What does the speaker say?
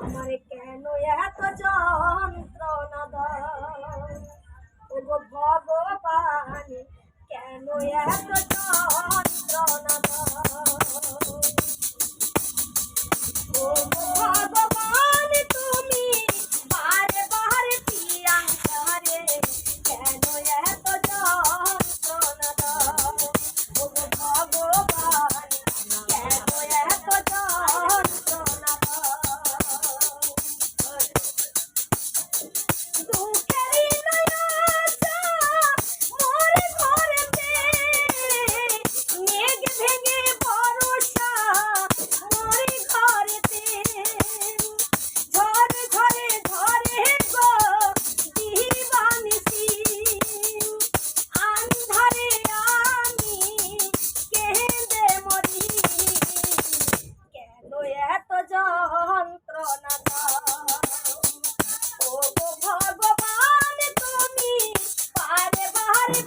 আমার কেন এত যন্ত্রণা দাও ওগো ভগবান, কেন এত যন্ত্রণা দাও ওগো ভগবান, তুমি বারে বারে প্রিয়াঙ্কারে কেন এত যন্ত্রণা দাও ওগো ভগবান, কেন এত যন্ত্রণা দাও। দুঃখেরই নয়াসা মোর ঘরেতে, মেঘ ভেঙে বর্ষা মোর ঘরেতে, ঝড় ঝরে ঝরে গো দিবানিশি, আন্ধারে আমি কেঁদে মরি, কেন এত যন্ত্রণা দাও ওগো ভগবান, তুমি বারে বারে